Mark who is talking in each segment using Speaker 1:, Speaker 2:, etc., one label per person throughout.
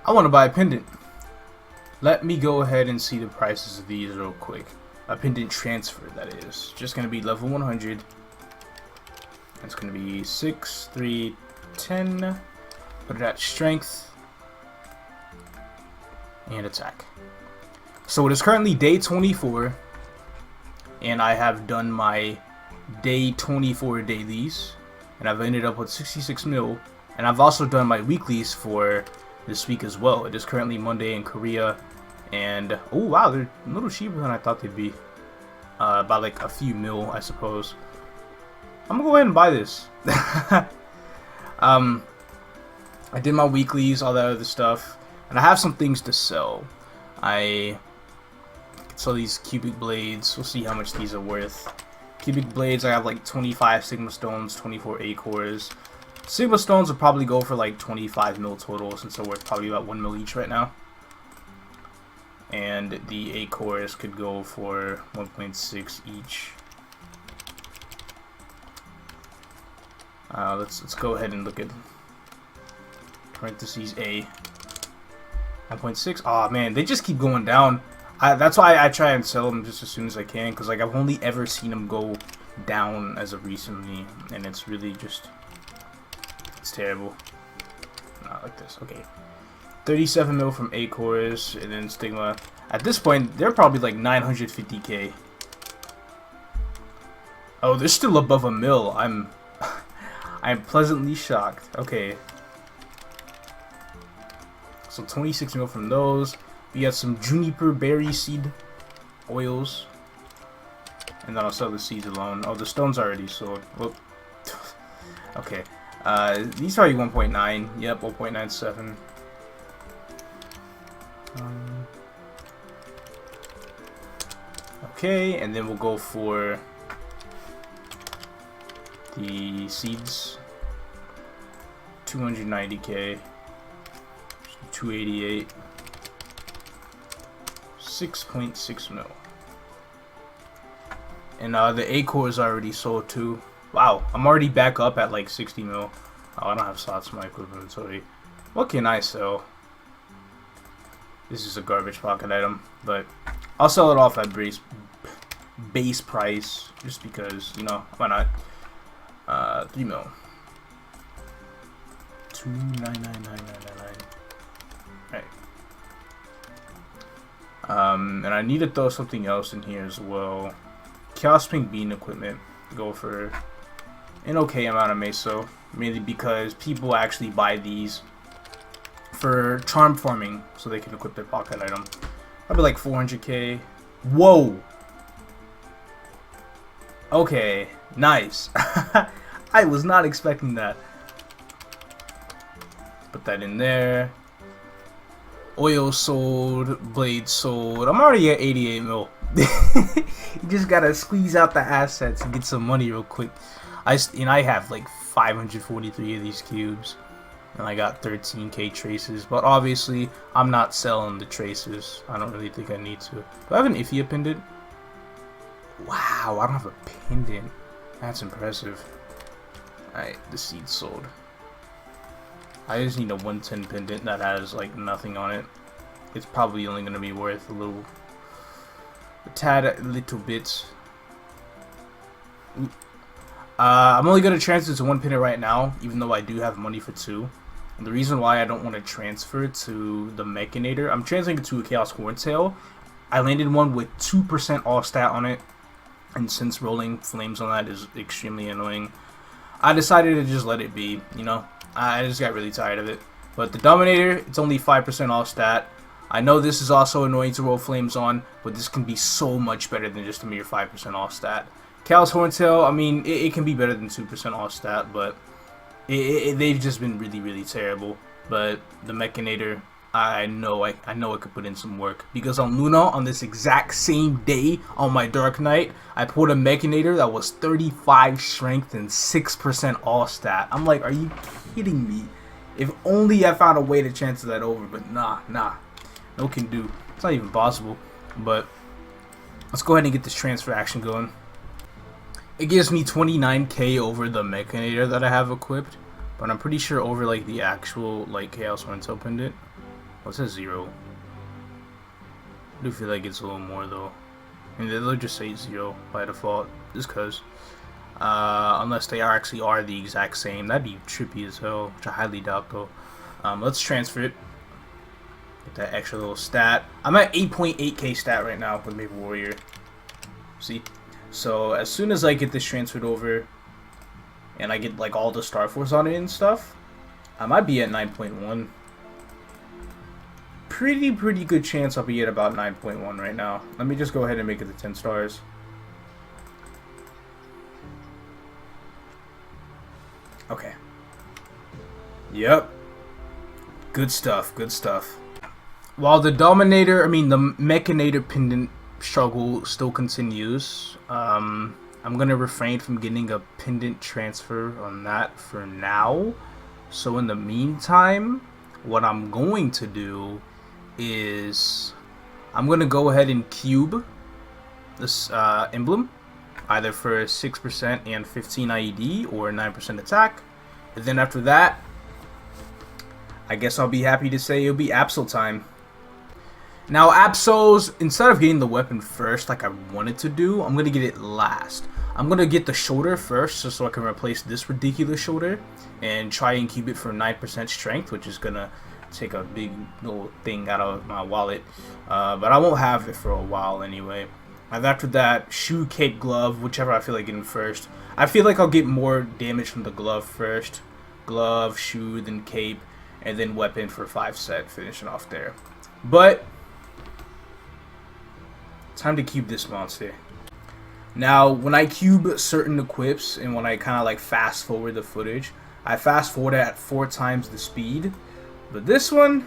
Speaker 1: I want to buy a pendant. Let me go ahead and see the prices of these real quick. A pendant transfer, that is. Just going to be level 100. It's going to be 6, 3, 10. Put it at strength. And attack. So it is currently day 24. And I have done my day 24 dailies. And I've ended up with 66 mil. And I've also done my weeklies for this week as well. It is currently Monday in Korea. And, oh wow, they're a little cheaper than I thought they'd be. By like a few mil, I suppose. I'm gonna go ahead and buy this. I did my weeklies, all that other stuff. And I have some things to sell. I can sell these cubic blades. We'll see how much these are worth. Cubic blades, I have like 25 Sigma stones, 24 A cores. Sigma stones will probably go for like 25 mil total, since they're worth probably about 1 mil each right now. And the A cores could go for 1.6 each. Let's go ahead and look at parentheses A. 1.6. Oh man, they just keep going down. That's why I try and sell them just as soon as I can, because like I've only ever seen them go down as of recently, and it's really just, it's terrible. Not like this. Okay, 37 mil from A cores, and then Stigma. At this point, they're probably like 950k. Oh, they're still above a mil. I'm pleasantly shocked. Okay. So 26 mil from those. We got some juniper berry seed oils. And then I'll sell the seeds alone. Oh, the stones already sold. Whoop. Okay. These are 1.9. Yep, 1.97. Okay, and then we'll go for the seeds. 290k. 288. 6.6 mil. And the A core is already sold too. Wow, I'm already back up at like 60 mil. Oh, I don't have slots in my equipment, sorry. What can I sell? This is a garbage pocket item, but I'll sell it off at base price, just because, you know, why not? 3 mil. 2999999. Right. And I need to throw something else in here as well. Chaos Pink Bean equipment. Go for an okay amount of meso, mainly because people actually buy these for charm farming, so they can equip their pocket item. Probably like 400k. Whoa. Okay, nice. I was not expecting that. Put that in there. Oil sold, blade sold. I'm already at 88 mil. You just gotta squeeze out the assets and get some money real quick. I have like 543 of these cubes, and I got 13k traces. But obviously, I'm not selling the traces. I don't really think I need to. Do I have an Ifia pendant? Wow, I don't have a pendant. That's impressive. Alright, the seed sold. I just need a 110 pendant that has like nothing on it. It's probably only going to be worth a little bit. I'm only going to transfer to 1 pendant right now, even though I do have money for 2. And the reason why I don't want to transfer to the Mechanator, I'm transferring it to a Chaos Horntail. I landed one with 2% all stat on it, and since rolling flames on that is extremely annoying, I decided to just let it be, you know. I just got really tired of it. But the Dominator, it's only 5% all stat. I know this is also annoying to roll flames on, but this can be so much better than just a mere 5% all stat. Chaos Horntail, I mean, it can be better than 2% all stat, but they've just been really, really terrible. But the Mechanator, I know I could put in some work, because on Luna, on this exact same day on my Dark Knight, I pulled a Mechanator that was 35 strength and 6% all stat. I'm like, are you kidding me? If only I found a way to chance that over, but nah, no can do. It's not even possible. But let's go ahead and get this transfer action going. It gives me 29k over the Mechanator that I have equipped, but I'm pretty sure over like the actual like Chaos Horntail pendant. Well, it says 0. I do feel like it's a little more though. And they'll just say 0 by default, just cause. Unless they actually are the exact same. That'd be trippy as hell, which I highly doubt though. Let's transfer it. Get that extra little stat. I'm at 8.8k stat right now with Maple Warrior. See? So as soon as I get this transferred over, and I get like all the Star Force on it and stuff, I might be at 9.1. Pretty good chance I'll be at about 9.1 right now. Let me just go ahead and make it to 10 stars. Okay. Yep. Good stuff, good stuff. While the Dominator, the Mechanator pendant struggle still continues, I'm going to refrain from getting a pendant transfer on that for now. So in the meantime, what I'm going to do is I'm going to go ahead and cube this emblem, either for 6% and 15 IED or 9% attack. And then after that, I guess I'll be happy to say it'll be Absol time. Now Absol's, instead of getting the weapon first like I wanted to do, I'm going to get it last. I'm going to get the shoulder first so I can replace this ridiculous shoulder and try and keep it for 9% strength, which is going to take a big little thing out of my wallet. But I won't have it for a while anyway. And after that, shoe, cape, glove, whichever I feel like getting first. I feel like I'll get more damage from the glove first. Glove, shoe, then cape, and then weapon for 5 set, finishing off there. But time to cube this monster. Now, when I cube certain equips and when I kind of like fast forward the footage, I fast forward at 4 times the speed. But this one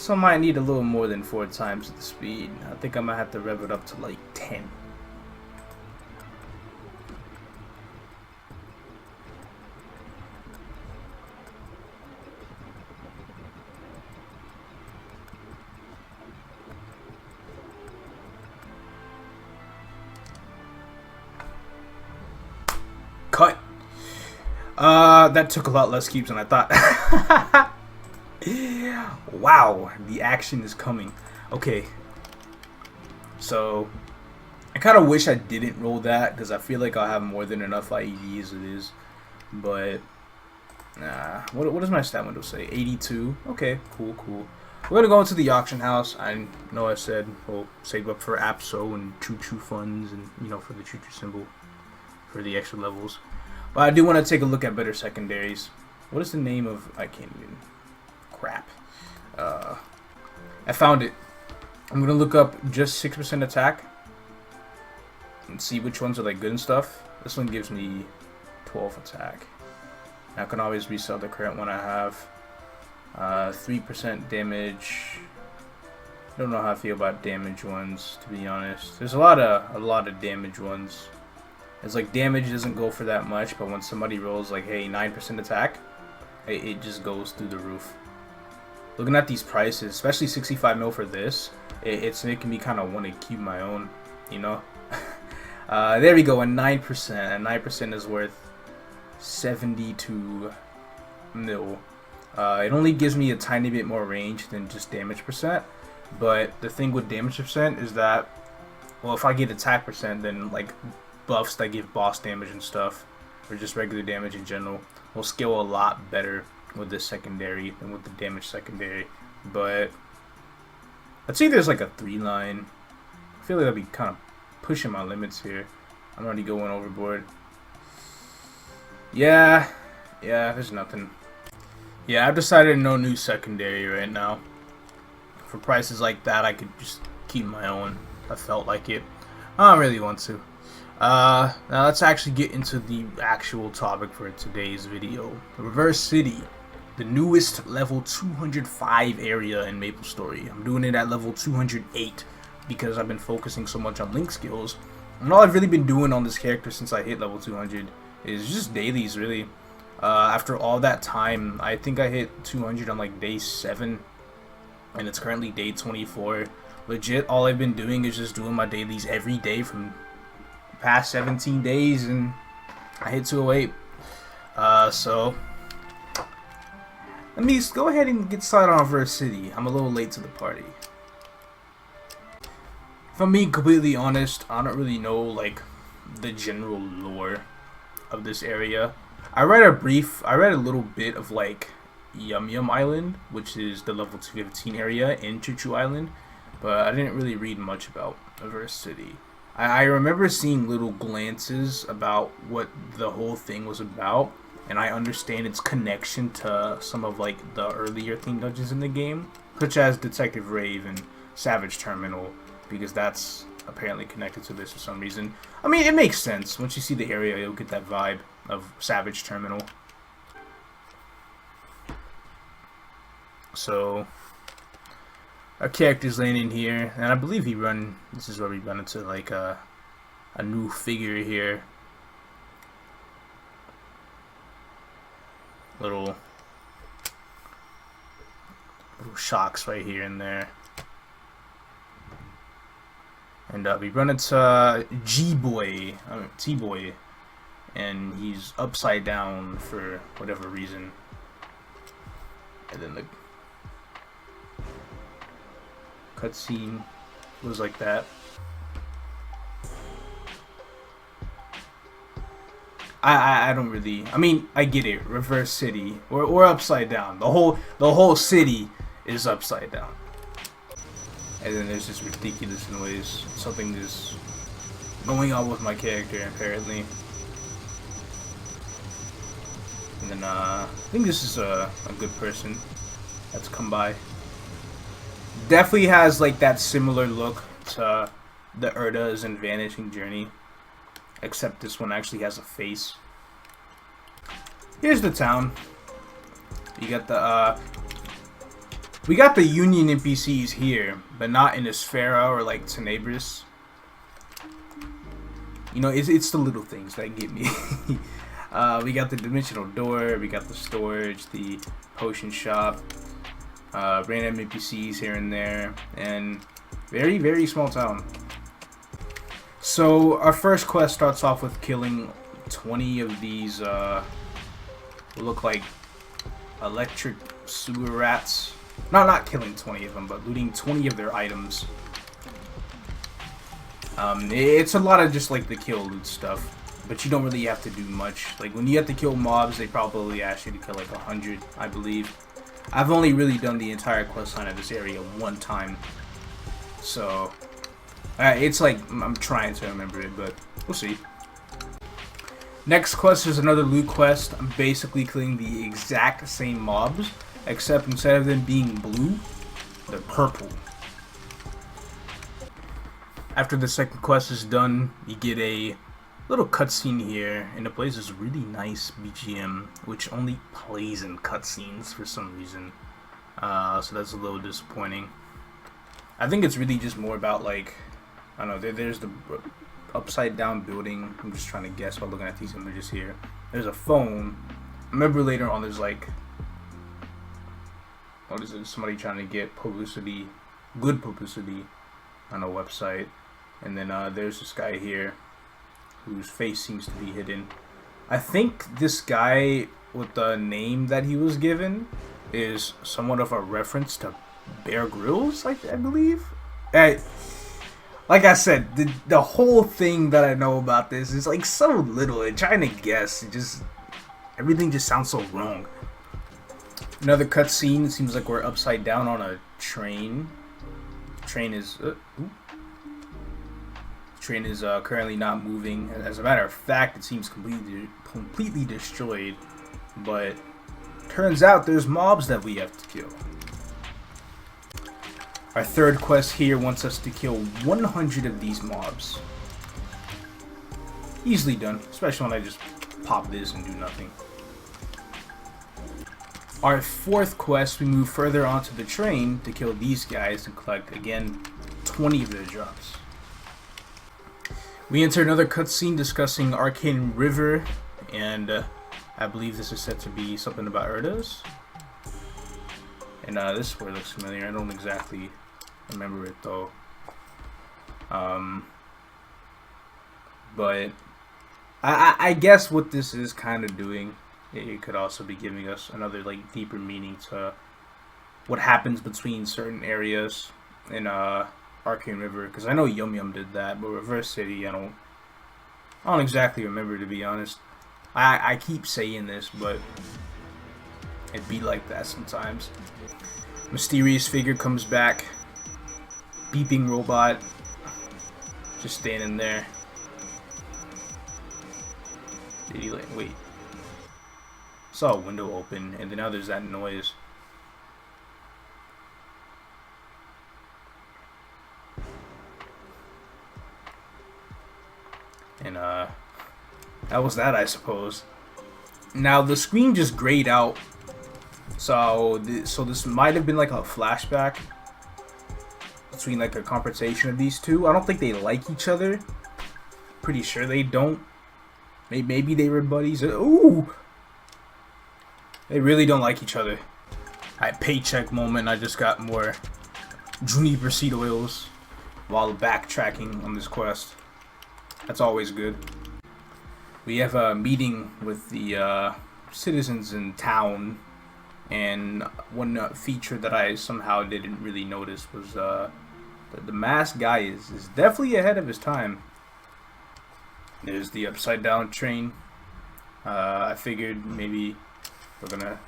Speaker 1: might need a little more than 4 times the speed. I think I might have to rev it up to like 10. Cut. That took a lot less cubes than I thought. Wow, the action is coming. Okay. So, I kind of wish I didn't roll that, because I feel like I'll have more than enough IED as it is. But, nah. What does my stat window say? 82. Okay, cool. We're going to go into the auction house. I know I said we'll save up for APSO and choo-choo funds and, for the choo-choo symbol for the extra levels. But I do want to take a look at better secondaries. What is the name of... I can't even... Crap. I found it. I'm going to look up just 6% attack and see which ones are like good and stuff. This one gives me 12 attack. I can always resell the current one I have. 3% damage. I don't know how I feel about damage ones, to be honest. There's a lot of damage ones. It's like damage doesn't go for that much, but when somebody rolls like, hey, 9% attack, it just goes through the roof. Looking at these prices, especially 65 mil for this, it's making me kind of want to keep my own, There we go, a 9%. And 9% is worth 72 mil. It only gives me a tiny bit more range than just damage percent. But the thing with damage percent is that, well, if I get attack percent, then like buffs that give boss damage and stuff, or just regular damage in general, will scale a lot better with this secondary than with the damage secondary. But let's see if there's like a 3-line. I feel like I'll be kind of pushing my limits here. I'm already going overboard. Yeah, there's nothing. Yeah, I've decided no new secondary right now. For prices like that, I could just keep my own. I felt like it. I don't really want to. Now let's actually get into the actual topic for today's video. Reverse City, the newest level 205 area in MapleStory. I'm doing it at level 208 because I've been focusing so much on link skills. And all I've really been doing on this character since I hit level 200 is just dailies, really. After all that time, I think I hit 200 on like day 7, and it's currently day 24. Legit, all I've been doing is just doing my dailies every day from the past 17 days, and I hit 208. So Let me go ahead and get started on Verse City. I'm a little late to the party. If I'm being completely honest, I don't really know like the general lore of this area. I read a little bit of like Yum Yum Island, which is the level 215 area in Choo Choo Island, but I didn't really read much about Verse City. I remember seeing little glances about what the whole thing was about, and I understand its connection to some of like the earlier theme dungeons in the game, such as Detective Rave and Savage Terminal, because that's apparently connected to this for some reason. I mean, it makes sense. Once you see the area, you'll get that vibe of Savage Terminal. So our character's landing here, and I believe this is where we run into like a new figure here. Little shocks right here and there. And we run into T-Boy, and he's upside down for whatever reason. And then the cutscene was like that. I don't really. I mean, I get it. Reverse City, or upside down. The whole city is upside down. And then there's this ridiculous noise. Something is going on with my character apparently. And then I think this is a good person that's come by. Definitely has like that similar look to the Urdas and Vanishing Journey, except this one actually has a face. Here's the town. You got the Union NPCs here, but not in Esfera or like Tenebris. You know, it's the little things that get me. We got the dimensional door, we got the storage, the potion shop, random NPCs here and there, and very, very small town. So our first quest starts off with killing 20 of these look like electric sewer rats. Not killing 20 of them, but looting 20 of their items. It's a lot of just like the kill loot stuff, but you don't really have to do much. Like when you have to kill mobs, they probably ask you to kill like 100, I believe. I've only really done the entire questline of this area one time, so it's like I'm trying to remember it, but we'll see. Next quest is another loot quest. I'm basically killing the exact same mobs, except instead of them being blue, they're purple. After the second quest is done, you get a little cutscene here, and it plays this really nice BGM, which only plays in cutscenes for some reason. So that's a little disappointing. I think it's really just more about like, I don't know, there's the upside down building. I'm just trying to guess while looking at these images here. There's a phone. I remember later on there's like, what is it? Somebody trying to get publicity, good publicity on a website. And then there's this guy here whose face seems to be hidden. I think this guy with the name that he was given is somewhat of a reference to Bear Grylls, I believe. Like I said, the whole thing that I know about this is like so little, and trying to guess, everything just sounds so wrong. Another cutscene. It seems like we're upside down on a train. Train is currently not moving. As a matter of fact, it seems completely destroyed. But turns out there's mobs that we have to kill. Our third quest here wants us to kill 100 of these mobs. Easily done, especially when I just pop this and do nothing. Our fourth quest, we move further onto the train to kill these guys and collect, again, 20 of their drops. We enter another cutscene discussing Arcane River, and I believe this is set to be something about Urdas. And this word looks familiar. I don't exactly remember it though. But I guess what this is kind of doing it could also be giving us another like deeper meaning to what happens between certain areas in Arcane River. Because I know Yum Yum did that, but Reverse City, I don't exactly remember, to be honest. I keep saying this, but it be like that sometimes. Mysterious figure comes back. Beeping robot. Just standing there. Did he like wait? Saw a window open, and then now there's that noise. And that was that, I suppose. Now the screen just grayed out, so this might have been like a flashback between like a confrontation of these two. I don't think they like each other. Pretty sure they don't. Maybe they were buddies. Ooh, they really don't like each other. Alright, paycheck moment. I just got more Juniper seed oils while backtracking on this quest. That's always good. We have a meeting with the citizens in town, and one feature that I somehow didn't really notice was the masked guy is definitely ahead of his time. There's the upside down train. I figured maybe we're gonna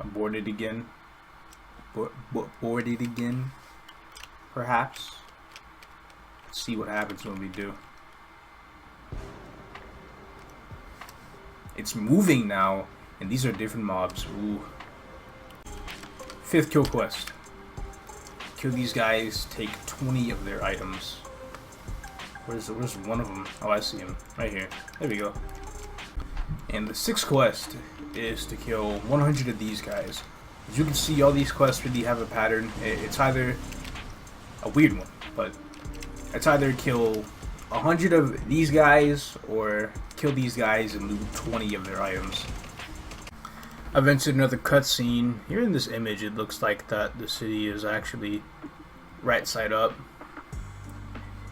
Speaker 1: board it again. Board it again, perhaps. See what happens when we do. It's moving now, and these are different mobs. Ooh. 5th kill quest. Kill these guys, take 20 of their items. Where's one of them? Oh, I see him. Right here. There we go. And the 6th quest is to kill 100 of these guys. As you can see, all these quests really have a pattern. It's either a weird one, but it's either kill 100 of these guys or kill these guys and loot 20 of their items. I've entered another cutscene. Here in this image, it looks like that the city is actually right side up.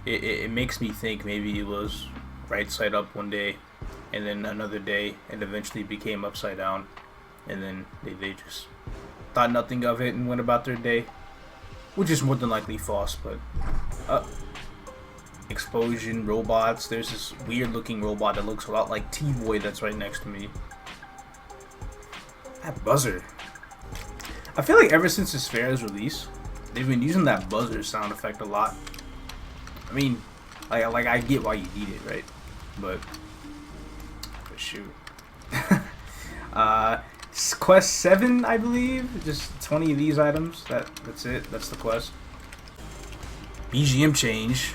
Speaker 1: It makes me think maybe it was right side up one day, and then another day, and eventually became upside down, and then they just thought nothing of it and went about their day, which is more than likely false. But explosion, robots. There's this weird looking robot that looks a lot like T-Boy that's right next to me. That buzzer. I feel like ever since this fair's release, they've been using that buzzer sound effect a lot. I mean, like I get why you need it, right? But shoot. Quest 7, I believe. Just 20 of these items. That's it. That's the quest. BGM change.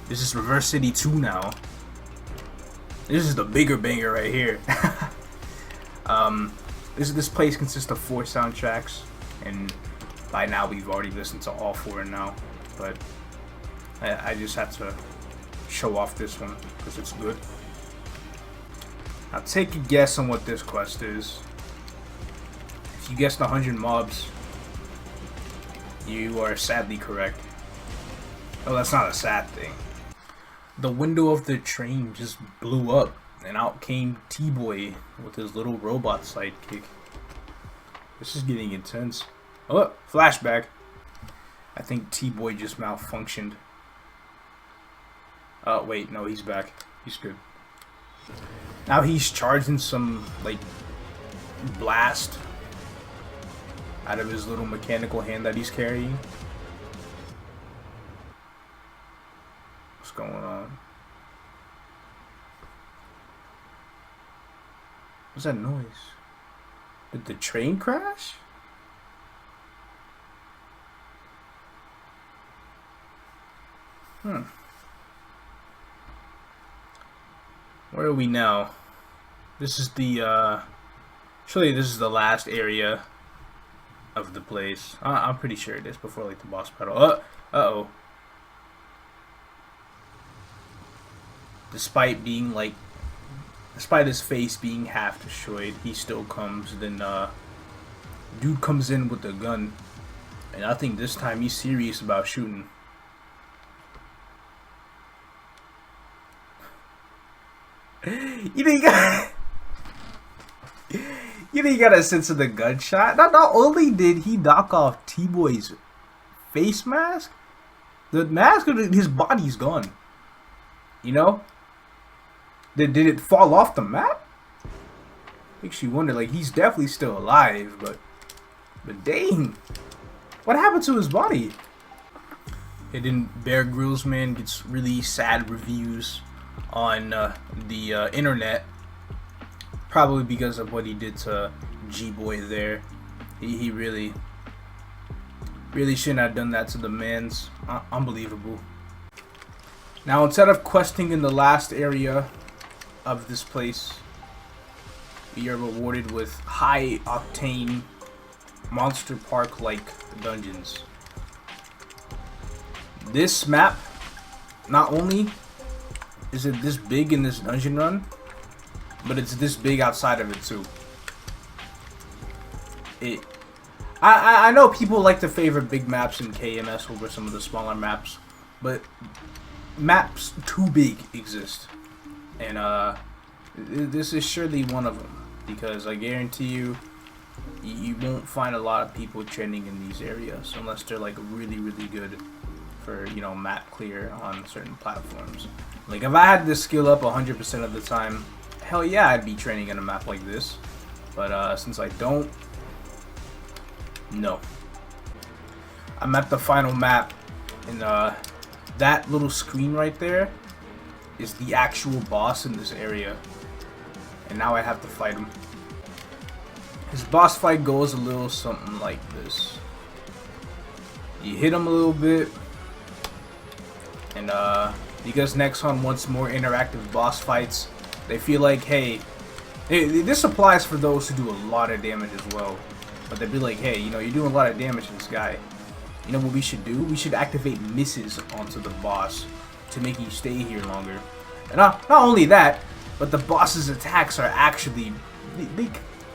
Speaker 1: This is Reverse City 2 now. This is the bigger banger right here. This place consists of 4 soundtracks, and by now we've already listened to all 4 now. But I just had to show off this one because it's good. Now take a guess on what this quest is. If you guessed 100 mobs, you are sadly correct. Oh, that's not a sad thing. The window of the train just blew up, and out came T-Boy with his little robot sidekick. This is getting intense. Oh, flashback. I think T-Boy just malfunctioned. Oh, wait, no, he's back. He's good. Now he's charging some, like, blast out of his little mechanical hand that he's carrying. What's going on? What's that noise? Did the train crash? Where are we now? This is the, surely this is the last area of the place. I'm pretty sure it is before, like, the boss battle. Uh-oh. Despite his face being half destroyed, he still comes. Then, dude comes in with a gun. And I think this time he's serious about shooting. You think You know you got a sense of the gunshot. Not only did he knock off T-Boy's face mask, the mask of his body's gone. You know? Did it fall off the map? Makes you wonder. Like, he's definitely still alive, but dang, what happened to his body? And then Bear Grylls, man, gets really sad reviews on the internet, probably because of what he did to G-Boy there. He really shouldn't have done that to the mans. Unbelievable. Now, instead of questing in the last area of this place, we are rewarded with high octane Monster Park like dungeons. This map, not only is it this big in this dungeon run, but it's this big outside of it too. I know people like to favor big maps in KMS over some of the smaller maps, but maps too big exist, and this is surely one of them, because I guarantee you won't find a lot of people trending in these areas unless they're like really good for, you know, map clear on certain platforms. Like, if I had this skill up 100% of the time, hell yeah, I'd be training in a map like this. But since I don't, no. I'm at the final map, and that little screen right there is the actual boss in this area, and now I have to fight him. His boss fight goes a little something like this. You hit him a little bit, and because Nexon wants more interactive boss fights, they feel like, hey, this applies for those who do a lot of damage as well, but they'd be like, hey, you know, you're doing a lot of damage to this guy. You know what we should do? We should activate misses onto the boss to make you stay here longer. And not only that, but the boss's attacks are actually, they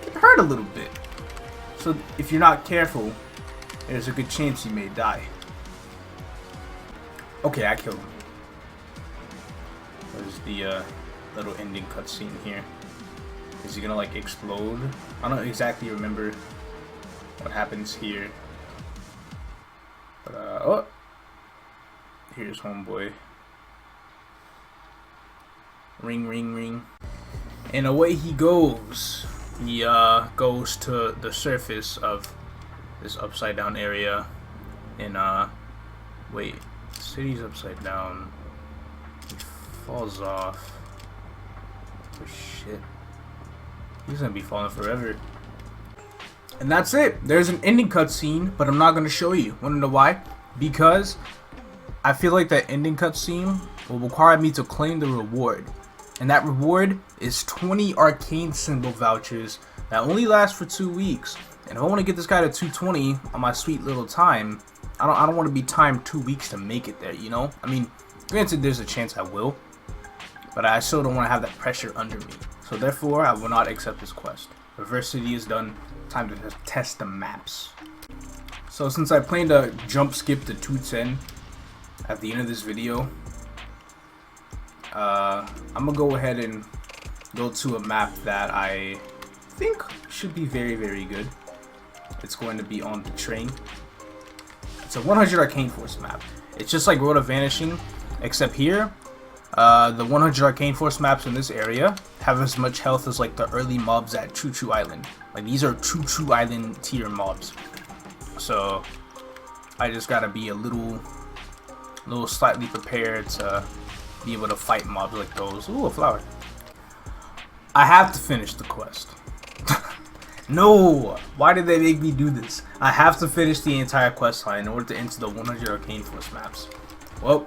Speaker 1: can hurt a little bit. So if you're not careful, there's a good chance you may die. Okay, I killed him. There's the little ending cutscene here. Is he gonna like explode? I don't exactly remember what happens here. But oh, here's homeboy. Ring, ring, ring. And away he goes. He goes to the surface of this upside down area. And wait, the city's upside down. He falls off. Oh shit. He's gonna be falling forever. And that's it. There's an ending cutscene, but I'm not gonna show you. Wanna know why? Because I feel like that ending cutscene will require me to claim the reward. And that reward is 20 arcane symbol vouchers that only last for 2 weeks. And if I want to get this guy to 220 on my sweet little time, I don't want to be timed 2 weeks to make it there, you know? I mean, granted, there's a chance I will, but I still don't want to have that pressure under me. So therefore, I will not accept this quest. Reverse City is done. Time to test the maps. So since I plan to jump skip to 210 at the end of this video, I'm gonna go ahead and go to a map that I think should be very good. It's going to be on the train. It's a 100 Arcane Force map. It's just like Road of Vanishing, except here, the 100 Arcane Force maps in this area have as much health as like the early mobs at Choo Choo Island. Like, these are Choo Choo Island tier mobs. So I just gotta be a little slightly prepared to be able to fight mobs like those. Ooh, a flower. I have to finish the quest. No! Why did they make me do this? I have to finish the entire quest line in order to enter the 100 Arcane Force maps. Well,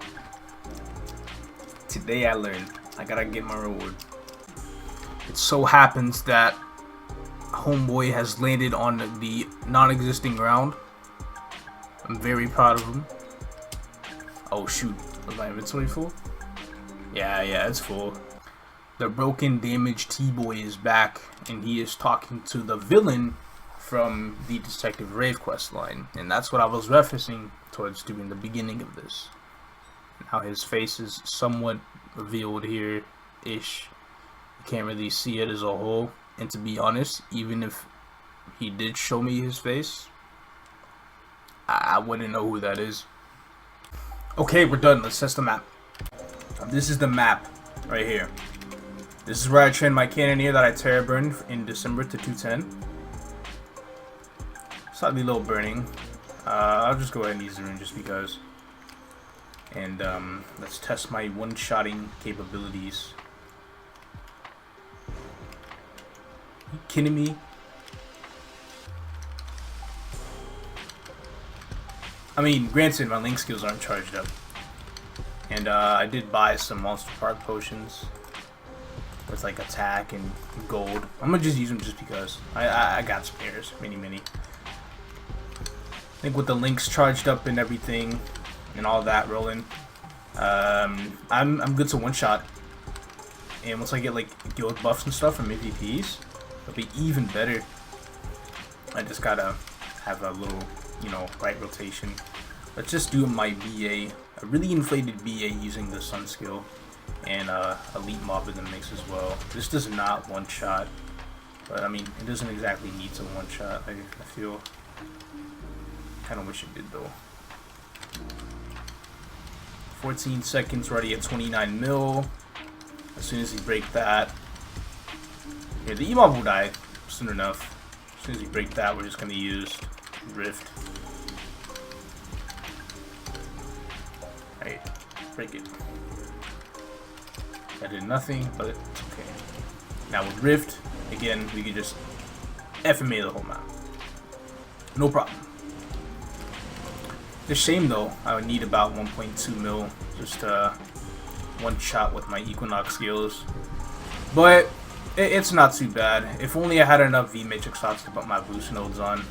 Speaker 1: today I learned. I gotta get my reward. It so happens that homeboy has landed on the non-existing ground. I'm very proud of him. Oh shoot, was my inventory full? Yeah, it's full. The broken, damaged T-Boy is back, and he is talking to the villain from the Detective Rave quest line, and that's what I was referencing towards during the beginning of this. Now his face is somewhat revealed here-ish. You can't really see it as a whole, And to be honest, even if he did show me his face, I wouldn't know who that is. Okay, we're done. Let's test the map. This is the map right here. This is where I trained my cannoneer that I terror burned in December to 210. Slightly low burning. I'll just go ahead and use the rune just because. And let's test my one-shotting capabilities. Are you kidding me? I mean, granted, my link skills aren't charged up. And I did buy some Monster Park potions with like attack and gold. I'm gonna just use them just because. I got spares, many. I think with the links charged up and everything and all that rolling, I'm good to one shot. And once I get like guild buffs and stuff from MVPs, it'll be even better. I just gotta have a little, you know, right rotation. Let's just do my BA, a really inflated BA using the sun skill, and elite mob in the mix as well. This does not one shot, but I mean it doesn't exactly need to one shot. I feel kind of wish it did though. 14 seconds, we're already at 29 mil. As soon as he break that, yeah, the E-mob will die soon enough. As soon as we break that, we're just gonna use Rift. Alright, break it. That did nothing, but it's okay. Now with Rift, again, we can just FMA the whole map. No problem. It's a shame though, I would need about 1.2 mil just one shot with my Equinox skills. But it's not too bad. If only I had enough V-Matrix slots to put my boost nodes on.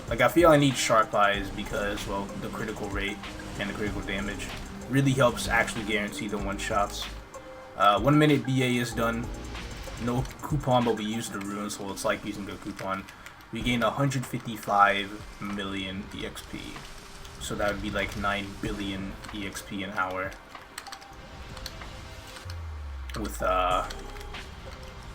Speaker 1: Like, I feel I need Sharp Eyes because, well, the critical rate and the critical damage really helps actually guarantee the one-shots. 1 minute BA is done. No coupon, but we use the rune, so it's like using a coupon. We gain 155 million EXP. So that would be like 9 billion EXP an hour. With,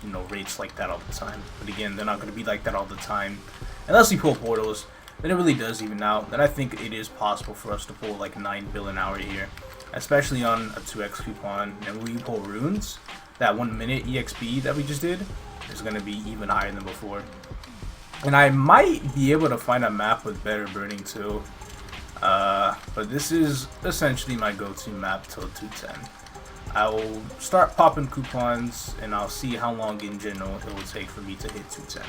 Speaker 1: you know, rates like that all the time. But again, they're not going to be like that all the time. Unless we pull portals, then it really does even out. Then I think it is possible for us to pull like 9 bill an hour here. Especially on a 2x coupon. And when we pull runes, that 1 minute EXP that we just did is going to be even higher than before. And I might be able to find a map with better burning too. But this is essentially my go-to map till 210. I will start popping coupons and I'll see how long in general it will take for me to hit 210.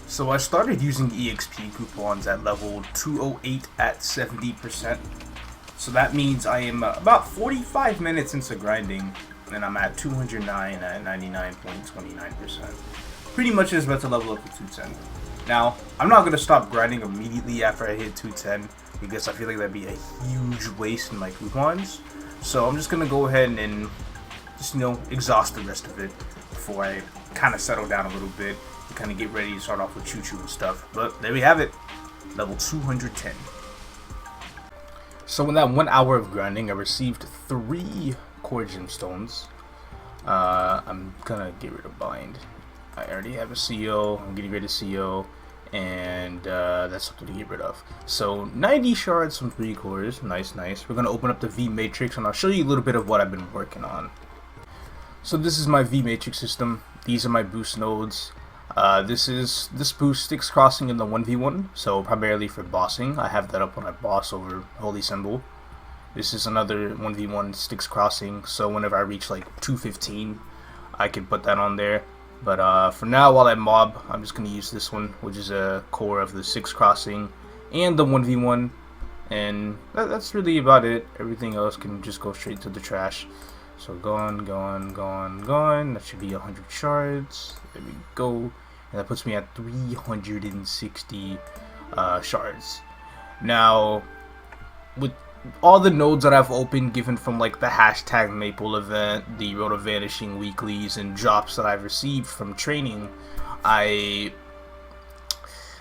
Speaker 1: So I started using EXP coupons at level 208 at 70%. So that means I am about 45 minutes into grinding, and I'm at 209 at 99.29%. Pretty much is about to level up to 210. Now, I'm not going to stop grinding immediately after I hit 210, because I feel like that'd be a huge waste in my coupons. So I'm just going to go ahead and just, you know, exhaust the rest of it before I kind of settle down a little bit. Kind of get ready to start off with choo-choo and stuff. But there we have it, level 210. So in that 1 hour of grinding, I received 3 core gemstones. I'm gonna get rid of bind. I already have a CO. I'm getting rid of CO, and that's something to get rid of. So 90 shards from 3 cores, nice. We're gonna open up the V matrix, and I'll show you a little bit of what I've been working on. So this is my V matrix system. These are my boost nodes. This boost sticks crossing in the 1v1, so primarily for bossing. I have that up when I boss over Holy Symbol. This is another 1v1 sticks crossing, so whenever I reach like 215, I can put that on there. But for now, while I mob, I'm just going to use this one, which is a core of the 6 crossing and the 1v1. And that's really about it. Everything else can just go straight to the trash. So gone. That should be 100 shards. There we go. And that puts me at 360 shards. Now, with all the nodes that I've opened, given from like the hashtag Maple event, the Road of Vanishing weeklies, and drops that I've received from training, I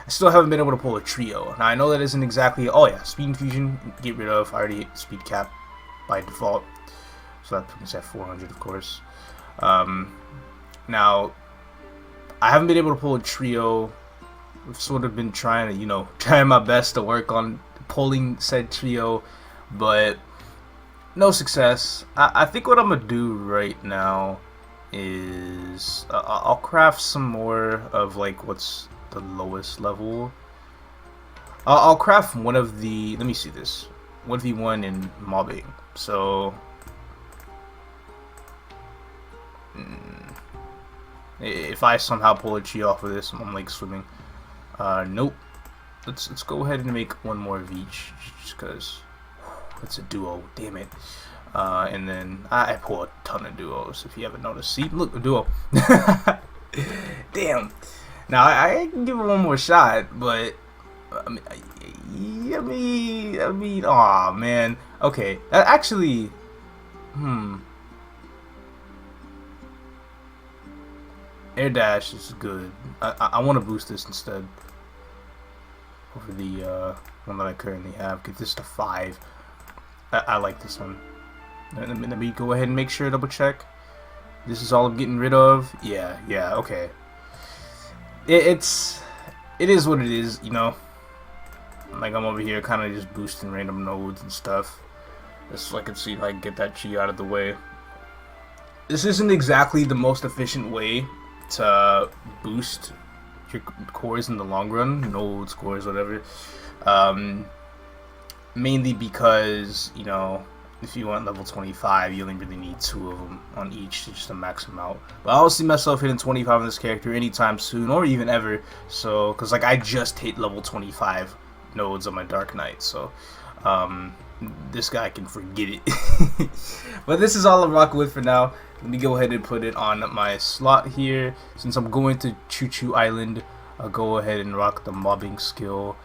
Speaker 1: still haven't been able to pull a trio. Now I know that isn't exactly, oh yeah, speed infusion, get rid of. I already speed cap by default, so that puts us at 400, of course. Now I haven't been able to pull a trio. I've sort of been trying to, trying my best to work on pulling said trio, but no success. I think what I'm gonna do right now is I'll craft some more of like what's the lowest level. I'll craft one of the, let me see this, 1v1 in mobbing. So if I somehow pull a chi off of this, I'm like swimming. Nope. Let's go ahead and make one more of each, just because it's a duo. Damn it. And then I pull a ton of duos. If you haven't noticed, see, look, a duo. Damn. Now I can give it one more shot, but I mean, aw, man. Okay, actually, air dash is good. I want to boost this instead over the one that I currently have. Get this to 5. I like this one. Let me go ahead and make sure, double check. This is all I'm getting rid of. Yeah, okay. It is what it is, Like I'm over here kind of just boosting random nodes and stuff, just so I can see if I can get that chi out of the way. This isn't exactly the most efficient way to boost your cores in the long run, nodes, cores, whatever. Mainly because, if you want level 25, you only really need 2 of them on each just to max them out. But I don't see myself hitting 25 on this character anytime soon, or even ever. So, because like I just hit level 25 nodes on my Dark Knight, so this guy can forget it. But this is all I'm rocking with for now. Let me go ahead and put it on my slot here. Since I'm going to Choo Choo Island, I'll go ahead and rock the mobbing skill.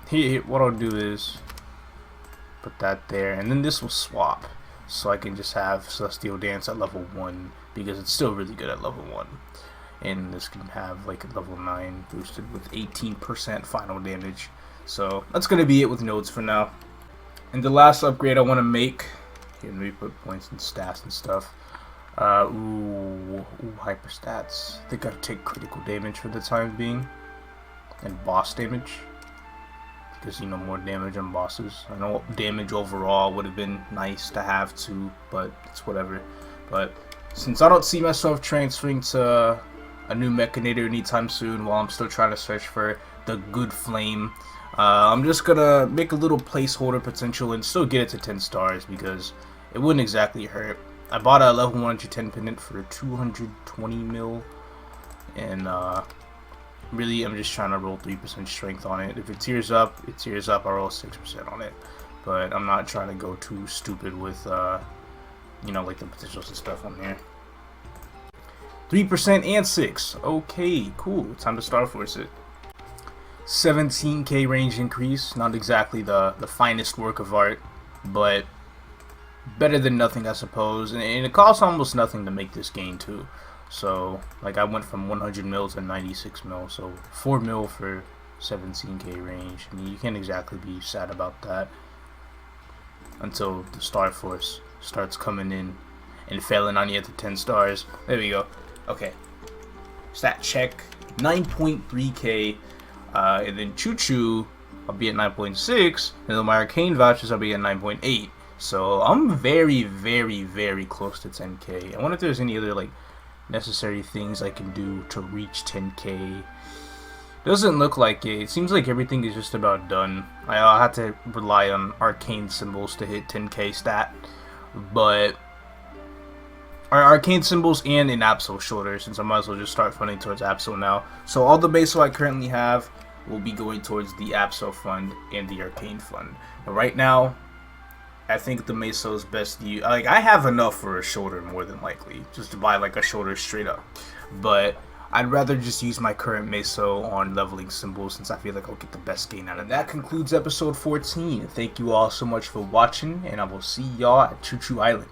Speaker 1: Here, what I'll do is put that there, and then this will swap, so I can just have Celestial Dance at level 1, because it's still really good at level 1. And this can have like level 9 boosted with 18% final damage. So that's going to be it with nodes for now. And the last upgrade I want to make, here, let me put points and stats and stuff. Hyper stats. I think I'll take critical damage for the time being, and boss damage, because more damage on bosses. I know damage overall would have been nice to have too, but it's whatever. But since I don't see myself transferring to a new Mechanator anytime soon, while I'm still trying to search for the good flame, I'm just gonna make a little placeholder potential and still get it to 10 stars, because it wouldn't exactly hurt. I bought a level 110 pendant for 220 mil, and really, I'm just trying to roll 3% strength on it. If it tears up, it tears up. I roll 6% on it. But I'm not trying to go too stupid with, like the potentials and stuff on here. 3% and 6. Okay, cool. Time to Star Force it. 17k range increase. Not exactly the finest work of art, but better than nothing, I suppose. And it costs almost nothing to make this gain, too. So, like, I went from 100 mil to 96 mil, so 4 mil for 17k range. I mean, you can't exactly be sad about that until the Star Force starts coming in and failing on you at the 10 stars. There we go. Okay. Stat check. 9.3k. And then Choo Choo, I'll be at 9.6. And then my Arcane Vouchers, I'll be at 9.8. So, I'm very, very, very close to 10k. I wonder if there's any other, like, necessary things I can do to reach 10k. Doesn't look like it. It seems like everything is just about done. I'll have to rely on arcane symbols to hit 10k stat, but our arcane symbols and an Absol shoulder, since I might as well just start funding towards Absol now. So all the Meso I currently have will be going towards the Absol fund and the arcane fund. But right now, I think the Meso is best used. Like, I have enough for a shoulder more than likely, just to buy like a shoulder straight up. But I'd rather just use my current Meso on leveling symbols, since I feel like I'll get the best gain out of it. That concludes episode 14. Thank you all so much for watching, and I will see y'all at Choo Choo Island.